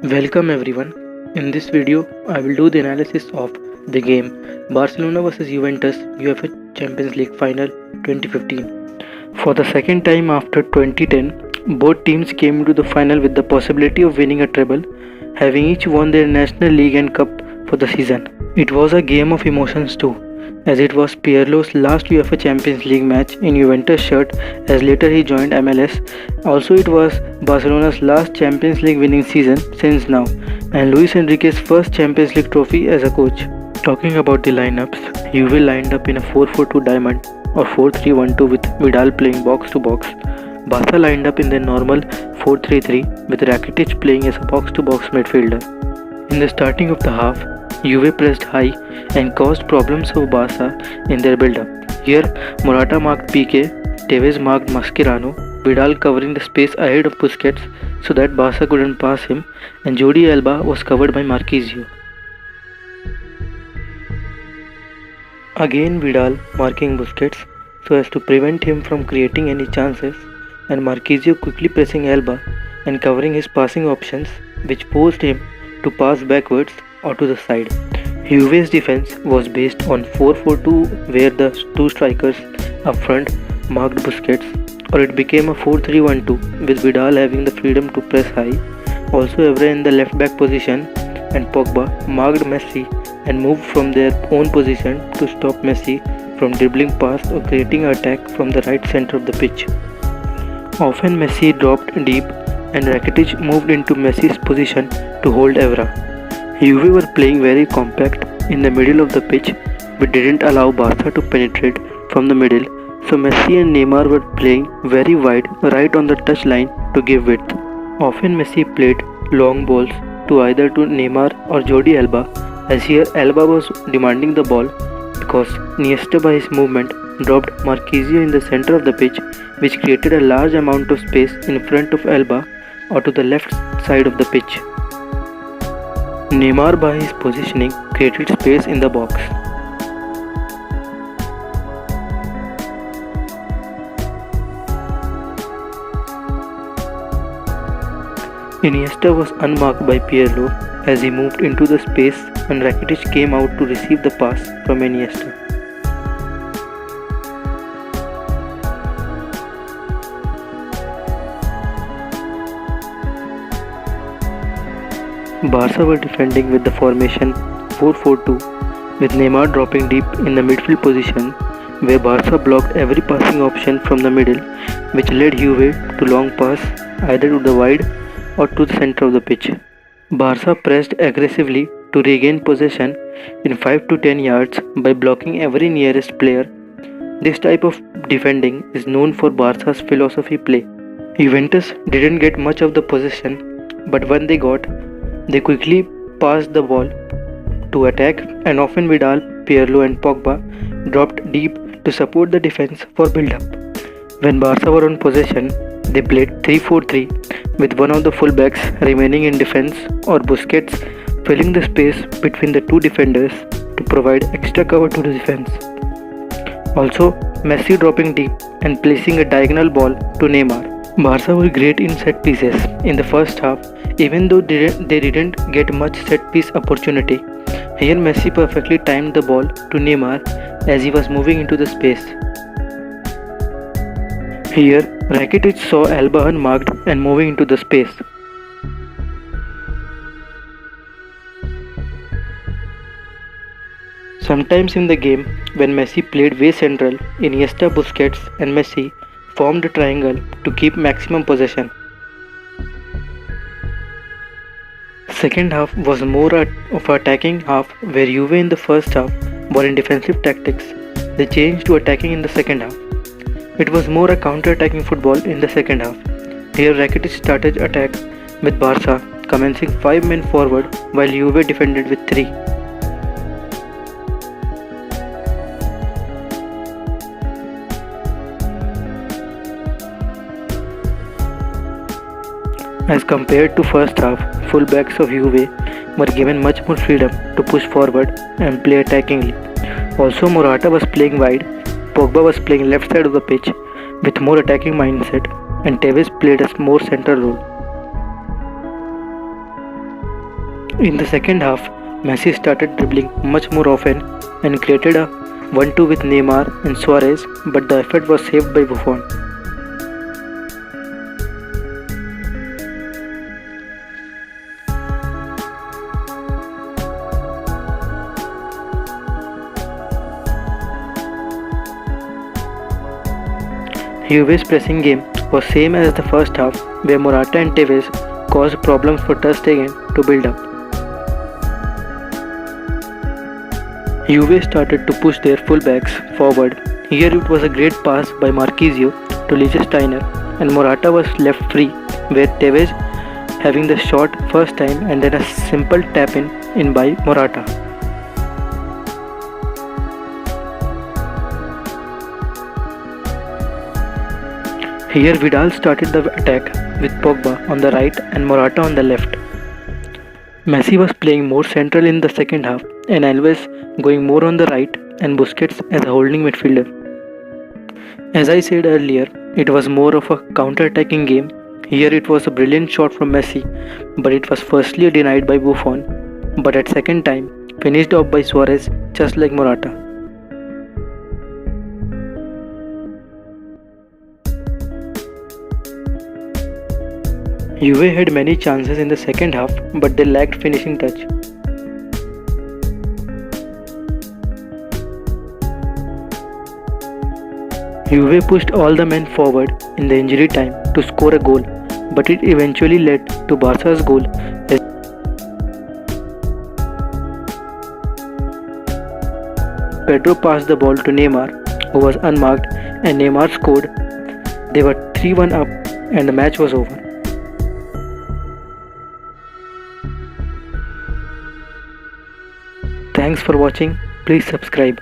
Welcome everyone. In this video, I will do the analysis of the game Barcelona vs Juventus UEFA Champions League Final 2015. For the second time after 2010, both teams came into the final with the possibility of winning a treble, having each won their National League and Cup for the season. It was a game of emotions too, as it was Pirlo's last UEFA Champions League match in Juventus shirt as later he joined MLS. Also it was Barcelona's last Champions League winning season since now and Luis Enrique's first Champions League trophy as a coach. Talking about the lineups, Juve lined up in a 4-4-2 diamond or 4-3-1-2 with Vidal playing box to box. Barca lined up in their normal 4-3-3 with Rakitic playing as a box to box midfielder. In the starting of the half, Juve pressed high and caused problems for Barca in their build-up. Here, Morata marked Piqué, Tevez marked Mascherano, Vidal covering the space ahead of Busquets so that Barca couldn't pass him, and Jordi Alba was covered by Marquinhos. Again Vidal marking Busquets so as to prevent him from creating any chances, and Marquinhos quickly pressing Alba and covering his passing options, which forced him to pass backwards or to the side. Juve's defense was based on 4-4-2 where the two strikers up front marked Busquets, or it became a 4-3-1-2 with Vidal having the freedom to press high. Also Evra in the left back position and Pogba marked Messi and moved from their own position to stop Messi from dribbling past or creating an attack from the right center of the pitch. Often Messi dropped deep and Rakitic moved into Messi's position to hold Evra. Juve were playing very compact in the middle of the pitch but didn't allow Barca to penetrate from the middle, so Messi and Neymar were playing very wide right on the touch line to give width. Often Messi played long balls to either to Neymar or Jordi Alba, as here Alba was demanding the ball because Iniesta by his movement dropped Marquinhos in the center of the pitch, which created a large amount of space in front of Alba or to the left side of the pitch. Neymar by his positioning created space in the box. Iniesta was unmarked by Pirlo as he moved into the space and Rakitic came out to receive the pass from Iniesta. Barca were defending with the formation 4-4-2 with Neymar dropping deep in the midfield position where Barca blocked every passing option from the middle, which led Juve to long pass either to the wide or to the center of the pitch. Barca pressed aggressively to regain possession in 5 to 10 yards by blocking every nearest player. This type of defending is known for Barca's philosophy play. Juventus didn't get much of the possession, but when they got, they quickly passed the ball to attack, and often Vidal, Pirlo and Pogba dropped deep to support the defense for build-up. When Barca were on possession, they played 3-4-3 with one of the fullbacks remaining in defense or Busquets filling the space between the two defenders to provide extra cover to the defense. Also, Messi dropping deep and placing a diagonal ball to Neymar. Barca were great in set pieces in the first half, even though they didn't get much set piece opportunity. Here Messi perfectly timed the ball to Neymar as he was moving into the space. Here Rakitic saw Alba unmarked and moving into the space. Sometimes in the game, when Messi played way central, Iniesta, Busquets and Messi formed a triangle to keep maximum possession. Second half was more of an attacking half where Juve in the first half were in defensive tactics. They changed to attacking in the second half. It was more a counter-attacking football in the second half. Here Rakitic started attack with Barca commencing 5 men forward while Juve defended with 3. As compared to first half, fullbacks of Juve were given much more freedom to push forward and play attackingly. Also Morata was playing wide, Pogba was playing left side of the pitch with more attacking mindset, and Tevez played a more central role. In the second half, Messi started dribbling much more often and created a 1-2 with Neymar and Suarez, but the effort was saved by Buffon. Juve's pressing game was same as the first half, where Morata and Tevez caused problems for Ter Stegen to build up. Juve started to push their fullbacks forward. Here it was a great pass by Marquinhos to Lichtsteiner, and Morata was left free, where Tevez having the shot first time and then a simple tap in by Morata. Here Vidal started the attack with Pogba on the right and Morata on the left. Messi was playing more central in the second half and Alves going more on the right and Busquets as a holding midfielder. As I said earlier, it was more of a counter-attacking game. Here it was a brilliant shot from Messi, but it was firstly denied by Buffon, but at second time finished off by Suarez just like Morata. Juve had many chances in the second half, but they lacked finishing touch. Juve pushed all the men forward in the injury time to score a goal, but it eventually led to Barca's goal as Pedro passed the ball to Neymar, who was unmarked, and Neymar scored. They were 3-1 up and the match was over. Thanks for watching. Please subscribe.